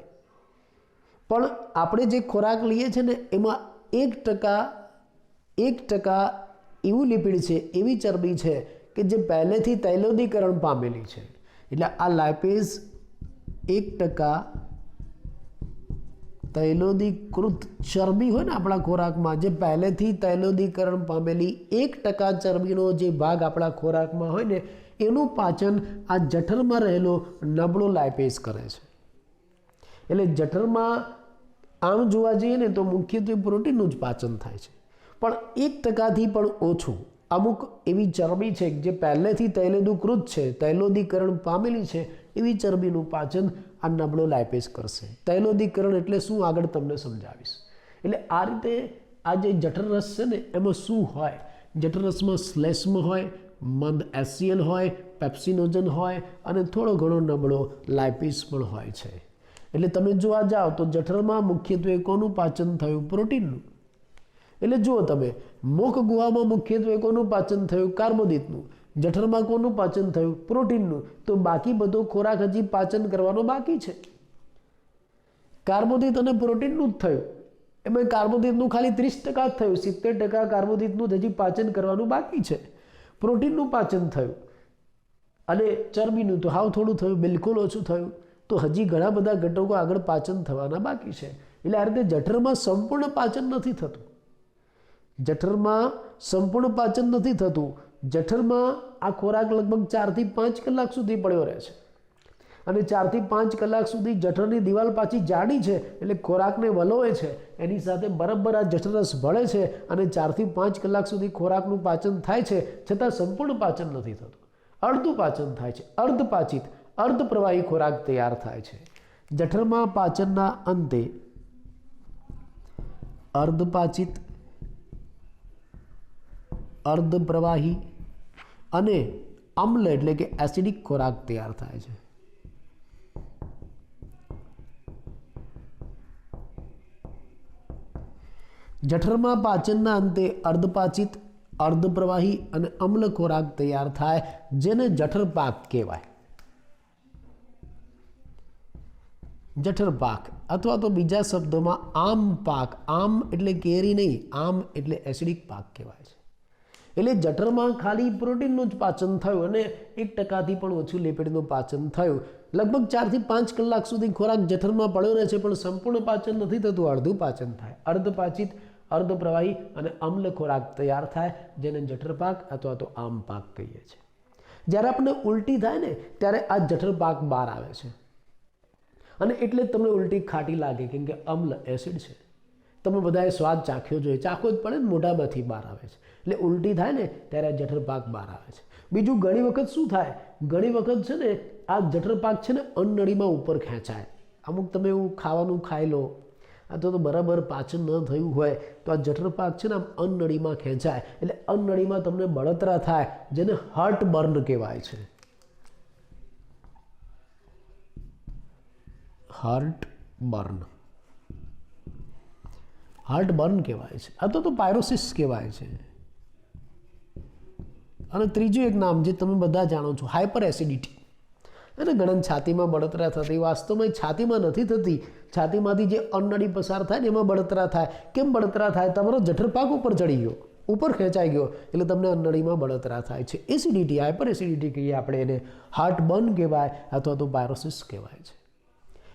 પણ આપણે જે ખોરાક લઈએ છીએ ને એમાં 1% એવું લિપિડ છે, એવી ચરબી છે કે જે પહેલેથી તૈલોદીકરણ પામેલી છે. એટલે આ લાઇપેઝ 1% તૈલોદીકૃત ચરબી હોય ને આપણા ખોરાકમાં, જે પહેલેથી તૈલોદીકરણ પામેલી 1% ચરબીનો જે ભાગ આપણા ખોરાકમાં હોય ને એનું પાચન આ જઠરમાં રહેલો નબળો લાઇપેઝ કરે છે. એટલે જઠરમાં આમ જોવા જઈએ ને તો મુખ્યત્વે પ્રોટીનનું જ પાચન થાય છે, પણ 1%થી પણ ઓછું અમુક એવી ચરબી છે જે પહેલેથી તૈલોદીકૃત છે, તૈલોદીકરણ પામેલી છે, એવી ચરબીનું પાચન આ નબળો લાઇપેઝ કરશે. તૈલોદીકરણ એટલે શું આગળ તમને સમજાવીશ. એટલે આ રીતે આ જે જઠરરસ છે ને એમાં શું હોય, જઠરરસમાં શ્લેષ્મ હોય, મંદ એસસીએલ હોય, પેપ્સિનોજન હોય અને થોડો ઘણો નબળો લાઇપેઝ પણ હોય છે. એટલે તમે જોવા જાઓ તો જઠરમાં મુખ્યત્વે કોનું પાચન થયું? પ્રોટીનનું. એટલે જુઓ તમે, મુખ ગુહામાં મુખ્યત્વે કોનું પાચન થયું? કાર્બોદિતનું. જઠરમાં કોનું પાચન થયું? પ્રોટીનનું. તો બાકી બધો ખોરાક હજી પાચન કરવાનો બાકી છે. કાર્બોદિત અને પ્રોટીનનું જ થયું. એમાં કાર્બોદિતનું ખાલી 30% જ થયું, 70% કાર્બોદિતનું હજી પાચન કરવાનું બાકી છે. પ્રોટીનનું પાચન થયું અને ચરબીનું તો હાવ થોડું થયું, બિલકુલ ઓછું થયું. તો હજી ઘણા બધા ઘટકો આગળ પાચન થવાના બાકી છે. એટલે આ રીતે જઠરમાં સંપૂર્ણ પાચન નથી થતું. જઠરમાં સંપૂર્ણ પાચન નથી થતું. જઠરમાં આ ખોરાક લગભગ 4 થી 5 કલાક સુધી પડ્યો રહે છે અને 4 થી 5 કલાક સુધી જઠરની દિવાલ પાછી જાડી છે એટલે ખોરાકને વલોવે છે. એની સાથે બરાબર આ જઠરરસ ભળે છે અને 4 થી 5 કલાક સુધી ખોરાકનું પાચન થાય છે, છતાં સંપૂર્ણ પાચન નથી થતું. અડધું પાચન થાય છે. અર્ધપાચિત, અર્ધપ્રવાહી ખોરાક તૈયાર થાય છે. જઠરમાં પાચનના અંતે અર્ધપાચિત, અર્ધપ્રવાહી અને અમ્લ એટલે કે એસિડિક ખોરાક તૈયાર થાય છે. જઠરમાં પાચનના અંતે અર્ધપાચિત, અર્ધપ્રવાહી અને અમ્લ ખોરાક તૈયાર થાય, જેને જઠરપાક કહેવાય. જઠરપાક અથવા તો બીજા શબ્દોમાં આમ પાક. આમ એટલે કેરી નહીં, આમ એટલે એસિડિક પાક કહેવાય છે. એટલે જઠરમાં ખાલી પ્રોટીનનું જ પાચન થયું અને 1%થી પણ ઓછું લિપિડનું પાચન થયું. લગભગ 4 થી 5 કલાક સુધી ખોરાક જઠરમાં પડ્યો રહે છે, પણ સંપૂર્ણ પાચન નથી થતું, અડધું પાચન થાય. અર્ધપાચિત, અર્ધપ્રવાહી અને અમ્લ ખોરાક તૈયાર થાય, જેને જઠરપાક અથવા તો આમ પાક કહીએ છીએ. જ્યારે આપણને ઉલટી થાય ને ત્યારે આ જઠરપાક બહાર આવે છે અને એટલે જ તમને ઉલટી ખાટી લાગે, કેમ કે અમ્લ એસિડ છે. તમે બધાએ સ્વાદ ચાખ્યો જોઈએ, ચાખવો જ પડે ને, મોઢામાંથી બહાર આવે છે. એટલે ઉલટી થાય ને ત્યારે આ જઠરપાક બહાર આવે છે. બીજું ઘણી વખત શું થાય, ઘણી વખત છે ને આ જઠરપાક છે ને અન્નનળીમાં ઉપર ખેંચાય. અમુક તમે એવું ખાવાનું ખાઈ લો અથવા તો બરાબર પાચન ન થયું હોય તો આ જઠરપાક છે ને આમ અન્નનળીમાં ખેંચાય એટલે અન્નનળીમાં તમને બળતરા થાય, જેને હાર્ટ બર્ન કહેવાય છે. હાર્ટ બર્ન, હાર્ટ બર્ન કહેવાય છે અથવા તો પાયરોસિસ કહેવાય છે. અને ત્રીજું એક નામ જે તમે બધા જાણો છો, હાઇપર એસિડિટી. અને ઘણા છાતીમાં બળતરા થતી, વાસ્તવમાં છાતીમાં નથી થતી, છાતીમાંથી જે અન્નનળી પસાર થાય ને એમાં બળતરા થાય. કેમ બળતરા થાય? તમારો જઠરપાક ઉપર ચડી ગયો, ઉપર ખેંચાઈ ગયો એટલે તમને અન્નનળીમાં બળતરા થાય છે. એસિડિટી, હાઇપર એસિડિટી કહીએ આપણે એને. હાર્ટ બર્ન કહેવાય અથવા તો પાયરોસિસ કહેવાય છે.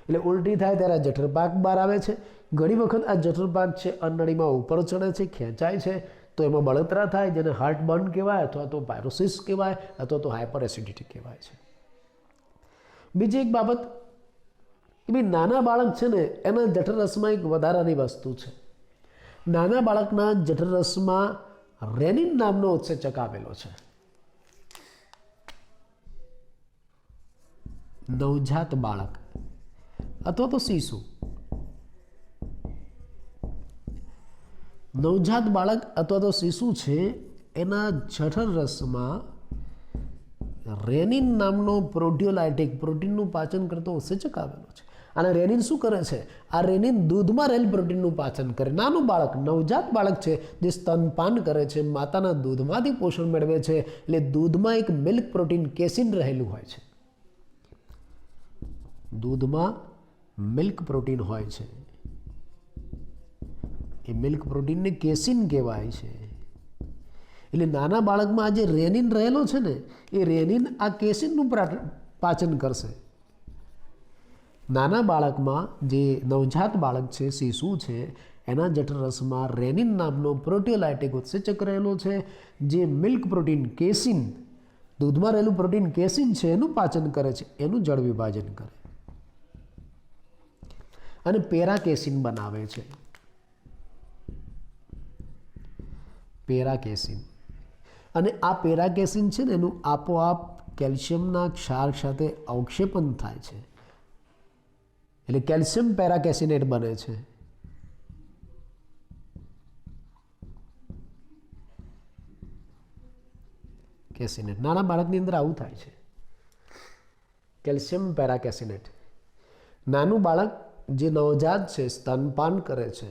એટલે ઉલટી થાય ત્યારે આ જઠરપાક બહાર આવે છે. ઘણી વખત આ જઠરપાક છે અન્નનળીમાં ઉપર ચડે છે, ખેંચાય છે, તો એમાં બળતરા થાય, જેને હાર્ટ બર્ન કહેવાય અથવા તો પાયરોસિસ કહેવાય અથવા તો હાઇપર એસિડિટી કહેવાય છે. બીજી એક બાબત કે ભાઈ નાના બાળક છે ને એના જઠરરસમાં એક વધારાની વસ્તુ છે. નાના બાળકના જઠરરસમાં રેનિન નામનો ઉત્સેચક આવેલો છે. નવજાત બાળક અથવા તો શિશુ, નવજાત બાળક અથવા તો શિશુ છે એના જઠરરસમાં રેનિન નામનો પ્રોટીયોલાઇટિક, પ્રોટીનનું પાચન કરતો ઉત્સેચક આવેલો છે. અને રેનિન શું કરે છે? આ રેનિન દૂધમાં રહેલ પ્રોટીનનું પાચન કરે. નાનું બાળક, નવજાત બાળક છે જે સ્તનપાન કરે છે, માતાના દૂધમાંથી પોષણ મેળવે છે, એટલે દૂધમાં એક મિલ્ક પ્રોટીન કેસીન રહેલું હોય છે. દૂધમાં મિલ્ક પ્રોટીન હોય છે એ મિલ્ક પ્રોટીનને કેસીન કહેવાય છે. એટલે નાના બાળકમાં આ જે રેનિન રહેલો છે ને એ રેનિન આ કેસીનનું પાચન કરશે. નાના બાળકમાં જે નવજાત બાળક છે, શિશુ છે, એના જઠરરસમાં રેનિન નામનો પ્રોટીયોલાઇટિક ઉત્સેચક રહેલો છે, જે મિલ્ક પ્રોટીન કેસીન, દૂધમાં રહેલું પ્રોટીન કેસીન છે એનું પાચન કરે છે, એનું જળ વિભાજન કરે અને પેરાકેસીન બનાવે છે. પેરાકેસીન, અને આ પેરાકેસીન છે ને એનું આપોઆપ કેલ્શિયમના ક્ષાર સાથે અવક્ષેપન થાય છે, એટલે કેલ્શિયમ પેરાકેસિનેટ બને છે. કેસિનેટ નાના બાળકની અંદર આવું થાય છે, કેલ્શિયમ પેરાકેસિનેટ. નાનું બાળક જે નવજાત છે, સ્તનપાન કરે છે,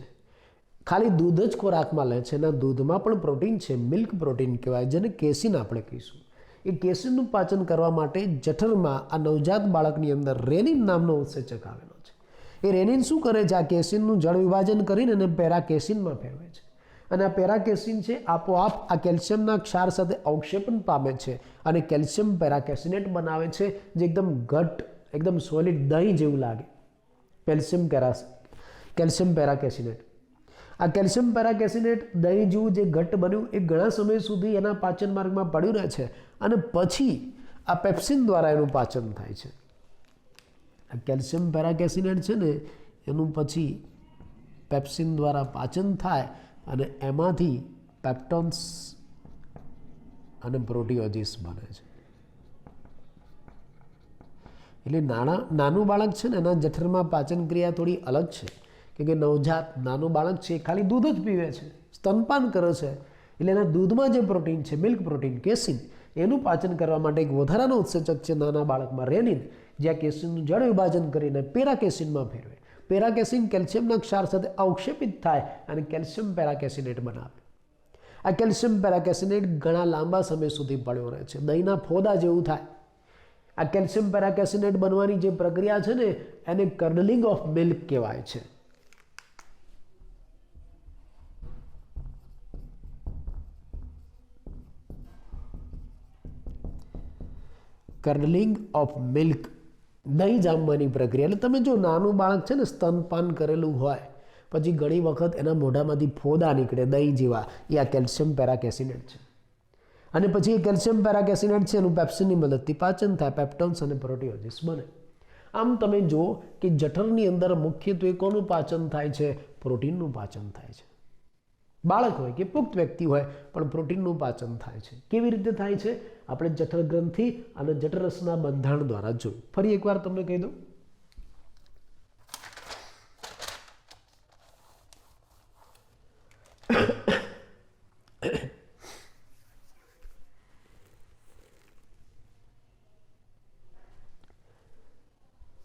ખાલી દૂધ જ ખોરાકમાં લે છે, એના દૂધમાં પણ પ્રોટીન છે, મિલ્ક પ્રોટીન કહેવાય, જેને કેસીન આપણે કહીશું. એ કેસીનનું પાચન કરવા માટે જઠરમાં આ નવજાત બાળકની અંદર રેનિન નામનો ઉત્સેચક આવેલો છે. એ રેનિન શું કરે છે? આ કેસીનનું જળ વિભાજન કરીને એને પેરાકેસીનમાં ફેરવે છે, અને આ પેરાકેસીન છે આપોઆપ આ કેલ્શિયમના ક્ષાર સાથે અવક્ષેપન પામે છે અને કેલ્શિયમ પેરાકેસિનેટ બનાવે છે, જે એકદમ ઘટ, એકદમ સોલિડ દહીં જેવું લાગે. કેલ્શિયમ પેરાકેસિનેટ, આ કેલ્શિયમ પેરાકેસિનેટ દહીં જેવું જે ઘટ્ટ બન્યું એ ઘણા સમય સુધી એના પાચન માર્ગમાં પડ્યું રહે છે, અને પછી આ પેપ્સિન દ્વારા એનું પાચન થાય છે. આ કેલ્શિયમ પેરાકેસિનેટ છે ને એનું પછી પેપ્સિન દ્વારા પાચન થાય અને એમાંથી પેપ્ટોન્સ અને પ્રોટીઓજીસ બને છે. એટલે નાનું બાળક છે ને એના જઠરમાં પાચન ક્રિયા થોડી અલગ છે, કે નવજાત નાનું બાળક છે ખાલી દૂધ જ પીવે છે, સ્તનપાન કરે છે, એટલે એના દૂધમાં જે પ્રોટીન છે, મિલ્ક પ્રોટીન કેસીન, એનું પાચન કરવા માટે એક વધારાનો ઉત્સેચક છે નાના બાળકમાં રેનિન, જે આ કેસીનનું જળ વિભાજન કરીને પેરાકેસીનમાં ફેરવે. પેરાકેસીન કેલ્શિયમના ક્ષાર સાથે અવક્ષેપિત થાય અને કેલ્શિયમ પેરાકેસિનેટ બનાવે. આ કેલ્શિયમ પેરાકેસિનેટ ઘણા લાંબા સમય સુધી પડ્યો રહે છે, દહીંના ફોદા જેવું થાય. આ કેલ્શિયમ પેરાકેસિનેટ બનવાની જે પ્રક્રિયા છે ને એને કર્ડલિંગ ઓફ મિલ્ક કહેવાય છે. કર્ડલિંગ ઓફ મિલ્ક, દહીં જામવાની પ્રક્રિયા. એટલે તમે જો નાનું બાળક છે ને સ્તનપાન કરેલું હોય, પછી ઘણી વખત એના મોઢામાંથી ફોદા નીકળે દહીં જેવા, એ આ કેલ્શિયમ પેરાકેસિનેટ છે. અને પછી એ કેલ્શિયમ પેરાકેસિનેટ છે એનું પેપ્સિનની મદદથી પાચન થાય, પેપ્ટોન્સ અને પ્રોટીઓજીસ બને. આમ તમે જુઓ કે જઠરની અંદર મુખ્યત્વે કોનું પાચન થાય છે? પ્રોટીનનું પાચન થાય છે. બાળક હોય કે પુખ્ત વ્યક્તિ હોય પણ પ્રોટીનનું પાચન થાય છે. કેવી રીતે થાય છે? આપણે જઠર ગ્રંથિ અને જઠરરસના બંધારણ દ્વારા જોયું. ફરી એકવાર તમને કહી દઉં.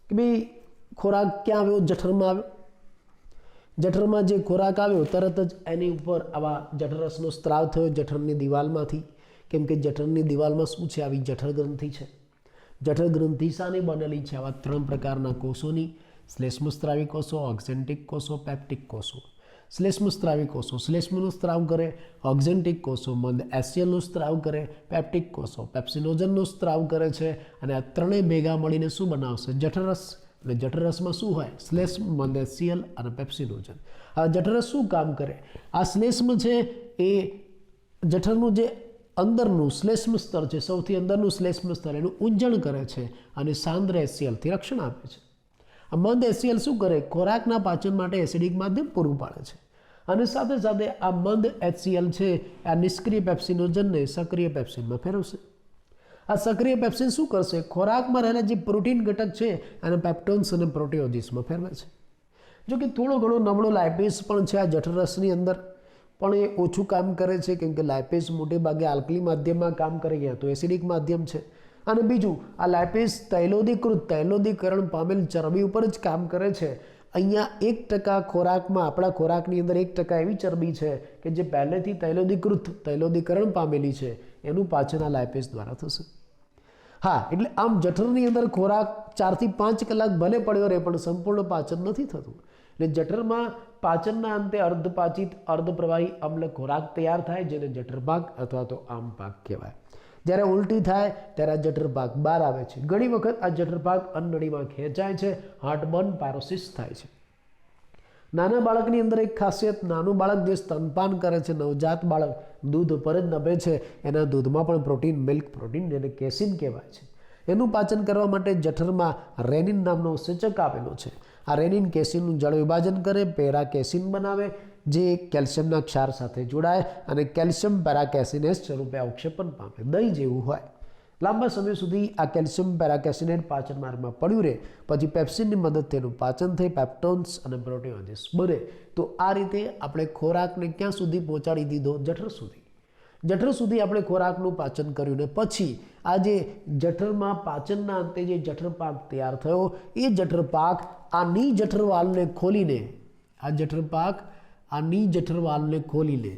કે ભાઈ ખોરાક ક્યાં આવ્યો? જઠરમાં આવ્યો. જઠરમાં જે ખોરાક આવ્યો તરત જ એની ઉપર આવા જઠરરસનો સ્ત્રાવ થયો જઠરની દિવાલમાંથી, કેમ કે જઠરની દિવાલમાં શું છે? આવી જઠર ગ્રંથિ છે. જઠર ગ્રંથિ શાની બનેલી છે? આવા 3 પ્રકારના કોષોની: શ્લેષ્મસ્ત્રાવી કોષો, ઓક્ઝેન્ટિક કોષો, પેપ્ટિક કોષો. શ્લેષ્મસ્ત્રાવી કોષો શ્લેષ્મનો સ્ત્રાવ કરે, ઓક્ઝેન્ટિક કોષો મંદ એસિયલનો સ્ત્રાવ કરે, પેપ્ટિક કોષો પેપ્સિનોજનનો સ્ત્રાવ કરે છે, અને આ ત્રણેય ભેગા મળીને શું બનાવશે? જઠરરસ. અને જઠરરસમાં શું હોય? શ્લેષ્મ, મંદ એસિયલ અને પેપ્સિનોજન. આ જઠરરસ શું કામ કરે? આ શ્લેષ્મ છે એ જઠરનું જે અંદરનું શ્લેષ્મ સ્તર છે, સૌથી અંદરનું શ્લેષ્મ સ્તર, એનું ઊંજણ કરે છે અને સાંદ્ર એસિયલથી રક્ષણ આપે છે. આ મંદ એસિયલ શું કરે? ખોરાકના પાચન માટે એસિડિક માધ્યમ પૂરું પાડે છે, અને સાથે સાથે આ મંદ એચસીએલ છે આ નિષ્ક્રિય પેપ્સિનોજનને સક્રિય પેપ્સિનમાં ફેરવશે. આ સક્રિય પેપ્સિન શું કરશે? ખોરાકમાં રહેલા જે પ્રોટીન ઘટક છે અને પેપ્ટોન્સ અને પ્રોટીઓજીસમાં ફેરવે છે. જો કે થોડો ઘણો નબળો લાઇપેઝ પણ છે આ જઠરરસની અંદર, પણ એ ઓછું કામ કરે છે, કેમ કે લાઇપેઝ મોટે ભાગે આલ્કલી માધ્યમમાં કામ કરે, ગયા તો એસિડિક માધ્યમ છે. અને બીજું, આ લાઇપેઝ તૈલોદીકરણ પામેલ ચરબી ઉપર જ કામ કરે છે. અહીંયા 1% ખોરાકમાં, આપણા ખોરાકની અંદર 1% એવી ચરબી છે કે જે પહેલેથી તૈલોદીકરણ પામેલી છે, એનું પાચન આ લાઇપેઝ દ્વારા થશે. હા, એટલે આમ જઠરની અંદર ખોરાક 4 થી 5 કલાક ભલે પડ્યો રહે પણ સંપૂર્ણ પાચન નથી થતું. ને જઠરમાં પાચનના અંતે અર્ધપાચિત અર્ધપ્રવાહી અમ્લ ખોરાક તૈયાર થાય, જેને જઠરપાક અથવા તો આમપાક કહેવાય. જ્યારે ઉલટી થાય ત્યારે આ જઠરપાક બહાર આવે છે. ઘણી વખત આ જઠરપાક અન્નનળીમાં ખેંચાય છે, હાર્ટબર્ન, પાયરોસિસ થાય છે. નાના બાળકની અંદર એક ખાસિયત, નાનું બાળક જે સ્તનપાન કરે છે, નવજાત બાળક દૂધ પર જ નભે છે, એના દૂધમાં પણ પ્રોટીન, મિલ્ક પ્રોટીન, જેને કેસીન કહેવાય છે, એનું પાચન કરવા માટે જઠરમાં રેનિન નામનો ઉત્સેચક આવેલો છે. આ રેનિન કેસીનનું જળ વિભાજન કરે, પેરા કેસીન બનાવે, જે કેલ્શિયમના ક્ષાર સાથે જોડાય અને કેલ્શિયમ પેરાકેસિનેટ સ્વરૂપે અવક્ષેપણ પામે, દહીં જેવું હોય. લાંબા સમય સુધી આ કેલ્શિયમ પેરાકેસિનેટ પાચન માર્ગમાં પડ્યું રહે, પછી પેપ્સિનની મદદથી તેનું પાચન થઈ પેપ્ટોન્સ અને પ્રોટીઓજીસ બને. તો આ રીતે આપણે ખોરાકને ક્યાં સુધી પહોંચાડી દીધો? જઠર સુધી. જઠર સુધી આપણે ખોરાકનું પાચન કર્યું ને પછી આ જે જઠરમાં પાચનના અંતે જે જઠરપાક તૈયાર થયો, એ જઠરપાક આની જઠરવાલને ખોલીને, આ જઠરપાક આની જઠરવાલને ખોલીને,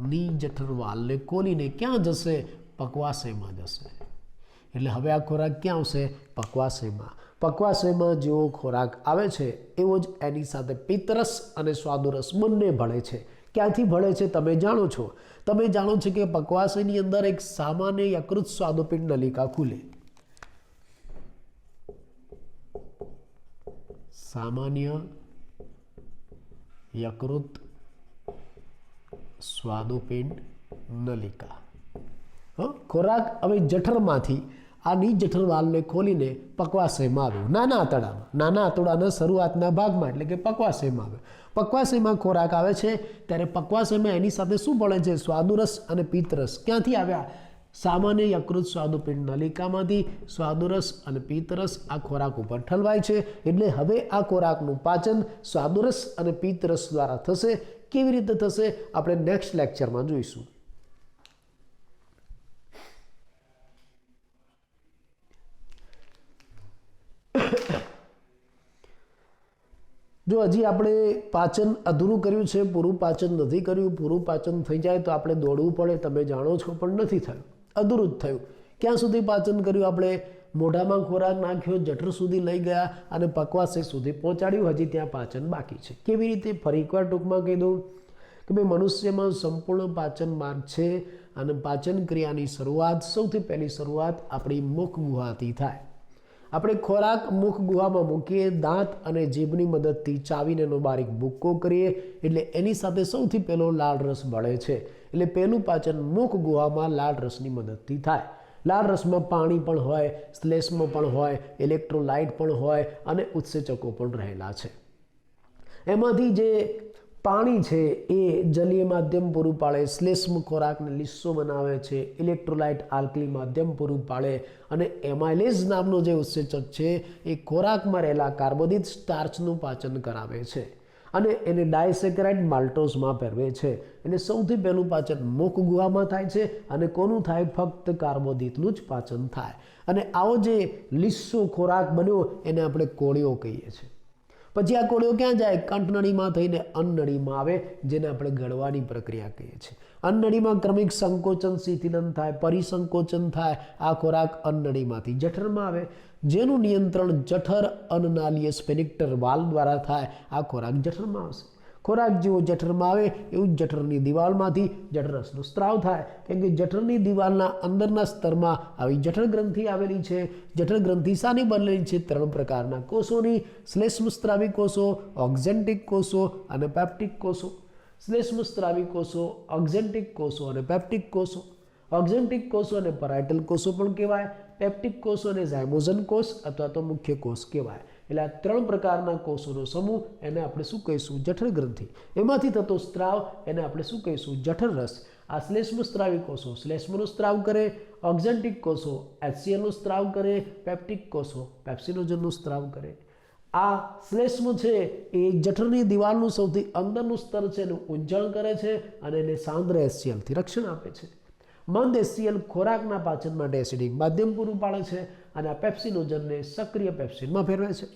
ની જઠરવાલને ખોલીને ક્યાં જશે? પક્વાશયમાં જશે. એટલે હવે આ ખોરાક ક્યાં આવશે? પક્વાશયમાં. પક્વાશયમાં જેવો ખોરાક આવે છે એવો જ એની સાથે પિત્તરસ અને સ્વાદુરસ બંને ભળે છે. ક્યાંથી ભળે છે તમે જાણો છો? તમે જાણો છો કે પક્વાશયની અંદર એક સામાન્ય યકૃત સ્વાદુપિંડ નલિકા ખુલે. સામાન્ય યકૃત સ્વાદુપિંડ નલિકા. ખોરાક હવે જઠરમાંથી આની જઠરવાલને ખોલીને પક્વાશયમાં આવ્યો, નાના આંતરડામાં, નાના આંતરડાના શરૂઆતના ભાગમાં, એટલે કે પક્વાશયમાં આવ્યો. પક્વાશયમાં ખોરાક આવે છે ત્યારે પક્વાશયમાં એની સાથે શું ભળે છે? સ્વાદુરસ અને પિત્તરસ. ક્યાંથી આવ્યા? સામાન્ય યકૃત સ્વાદુપિંડ નલિકામાંથી સ્વાદુરસ અને પિત્તરસ આ ખોરાક ઉપર ઠલવાય છે. એટલે હવે આ ખોરાકનું પાચન સ્વાદુરસ અને પિત્તરસ દ્વારા થશે. કેવી રીતે થશે આપણે નેક્સ્ટ લેક્ચરમાં જોઈશું. જો હજી આપણે પાચન અધૂરું કર્યું છે, પૂરું પાચન નથી કર્યું. પૂરું પાચન થઈ જાય તો આપણે દોડવું પડે, તમે જાણો છો, પણ નથી થયું, અધૂરું જ થયું. ક્યાં સુધી પાચન કર્યું આપણે? મોઢામાં ખોરાક નાખ્યો, જઠર સુધી લઈ ગયા અને પક્વાશય સુધી પહોંચાડ્યું, હજી ત્યાં પાચન બાકી છે. કેવી રીતે? ફરી એકવાર ટૂંકમાં કહી દઉં કે ભાઈ મનુષ્યમાં સંપૂર્ણ પાચન માર્ગ છે અને પાચન ક્રિયાની શરૂઆત, સૌથી પહેલી શરૂઆત આપણી મુખ ગુહાથી થાય. આપણે ખોરાક મુખ ગુહામાં મૂકીએ, દાંત અને જીભની મદદથી ચાવીને એનો બારીક ભૂક્કો કરીએ, એટલે એની સાથે સૌથી પહેલો લાળ રસ ભળે છે. એટલે પહેલું પાચન મુખ ગુહામાં લાળ રસની મદદથી થાય. લાળ રસમાં પાણી પણ હોય, શ્લેષ્મ પણ હોય, ઇલેક્ટ્રોલાઇટ પણ હોય અને ઉત્સેચકો પણ રહેલા છે. એમાંથી જે પાણી છે એ જલીય માધ્યમ પૂરું પાડે, શ્લેષ્મ ખોરાકને લીસો બનાવે છે, ઇલેક્ટ્રોલાઇટ આલ્કલી માધ્યમ પૂરું પાડે અને એમાઇલેઝ નામનો જે ઉત્સેચક છે એ ખોરાકમાં રહેલા કાર્બોદિત સ્ટાર્ચનું પાચન કરાવે છે અને એને ડાયસેકેરાઇડ માલ્ટોઝમાં ફેરવે છે. એટલે સૌથી પહેલું પાચન મુખ ગુહામાં થાય છે અને કોનું થાય? ફક્ત કાર્બોદિતનું જ પાચન થાય. અને આવો જે લીસો ખોરાક બન્યો એને આપણે કોળિયો કહીએ છીએ. પછી આ કોળિયો ક્યાં જાય? કંઠનળીમાં થઈને અન્નનળીમાં આવે, જેને આપણે ગળવાની પ્રક્રિયા કહીએ છીએ. અન્નનળીમાં ક્રમિક સંકોચન, શિથિલન થાય, પરિસંકોચન થાય. આ ખોરાક અન્નનળીમાંથી જઠરમાં આવે, જેનું નિયંત્રણ જઠર અન્નનાલીય સ્ફિન્ક્ટર વાલ્વ દ્વારા થાય. આ ખોરાક જઠરમાં આવશે. ખોરાક જેવો જઠરમાં આવે એવું જઠરની દિવાલમાંથી જઠરરસનો સ્ત્રાવ થાય. કેમ કે જઠરની દિવાલના અંદરના સ્તરમાં આવી જઠર ગ્રંથિ આવેલી છે. જઠર ગ્રંથિ શાની બનેલી છે? 3 પ્રકારના કોષોની: શ્લેષ્મસ્ત્રાવી કોષો, ઓક્ઝેન્ટિક કોષો અને પેપ્ટિક કોષો. શ્લેષ્મસ્ત્રાવી કોષો, ઓક્ઝેન્ટિક કોષો અને પેપ્ટિક કોષો. ઓક્ઝેન્ટિક કોષો અને પેરાઇટલ કોષો પણ કહેવાય. પેપ્ટિક કોષો અને ઝાયમોઝન કોષ અથવા તો મુખ્ય કોષ કહેવાય. એટલે આ 3 પ્રકારના કોષોનો સમૂહ, એને આપણે શું કહીશું? જઠર ગ્રંથિ. એમાંથી થતો સ્ત્રાવ એને આપણે શું કહીશું? જઠરરસ. આ શ્લેષ્મસ્ત્રાવી કોષો શ્લેષ્મનો સ્ત્રાવ કરે, ઓક્ઝેન્ટિક કોષો HCl નો સ્ત્રાવ કરે, પેપ્ટિક કોષો પેપ્સિનોજનનો સ્ત્રાવ કરે. આ શ્લેષ્મ છે એ જઠરની દિવાલનું સૌથી અંદરનું સ્તર છે એનું ઊંજણ કરે છે અને એને સાંદ્ર HCl થી રક્ષણ આપે છે. મંદ HCl ખોરાકના પાચન માટે એસિડિક માધ્યમ પૂરું પાડે છે અને આ પેપ્સિનોજનને સક્રિય પેપ્સિનમાં ફેરવે છે.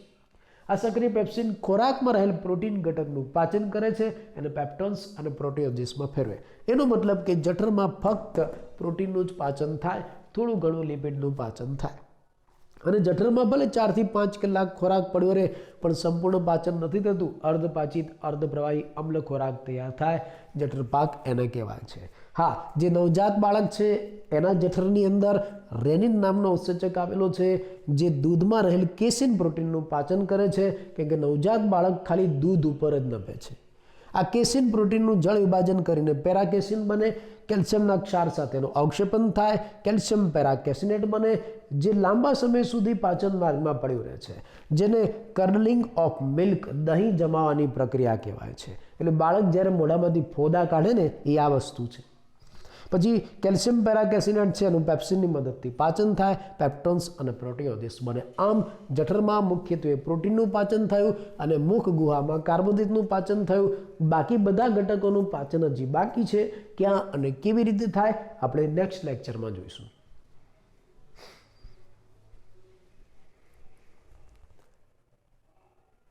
આ સક્રિય પેપ્સિન ખોરાકમાં રહેલ પ્રોટીન ઘટકનું પાચન કરે છે અને પેપ્ટોન્સ અને પ્રોટીઓજીસમાં ફેરવે. એનો મતલબ કે જઠરમાં ફક્ત પ્રોટીનનું જ પાચન થાય, થોડું ઘણું લિપિડનું પાચન થાય. અને જઠરમાં ભલે 4 થી 5 કલાક ખોરાક પડ્યો રહે પણ સંપૂર્ણ પાચન નથી થતું, અર્ધપાચિત અર્ધપ્રવાહી અમ્લ ખોરાક તૈયાર થાય, જઠરપાક એને કહેવાય છે. હા, જે નવજાત બાળક છે એના જઠરની અંદર રેનિન નામનો ઉત્સેચક આવેલો છે જે દૂધમાં રહેલ કેસીન પ્રોટીનનું પાચન કરે છે, કેમ કે નવજાત બાળક ખાલી દૂધ ઉપર જ નભે છે. આ કેસીન પ્રોટીનનું જળ વિભાજન કરીને પેરાકેસીન બને, કેલ્શિયમના ક્ષાર સાથેનું અવક્ષેપન થાય, કેલ્શિયમ પેરાકેસિનેટ બને, જે લાંબા સમય સુધી પાચન માર્ગમાં પડ્યું રહે છે, જેને કર્ડલિંગ ઓફ મિલ્ક દહીં જમાવવાની પ્રક્રિયા કહેવાય છે. એટલે બાળક જ્યારે મોઢામાંથી ફોદા કાઢે ને એ આ વસ્તુ છે. પછી કેલ્શિયમ પેરાકેસિનેટ છે એનું પેપ્સિનની મદદથી પાચન થાય, પેપ્ટોન્સ અને પ્રોટીઓડિસ બને. આમ જઠરમાં મુખ્યત્વે પ્રોટીનનું પાચન થયું અને મુખ ગુહામાં કાર્બોદિતનું પાચન થયું. બાકી બધા ઘટકોનું પાચન હજી બાકી છે. ક્યાં અને કેવી રીતે થાય આપણે નેક્સ્ટ લેક્ચરમાં જોઈશું.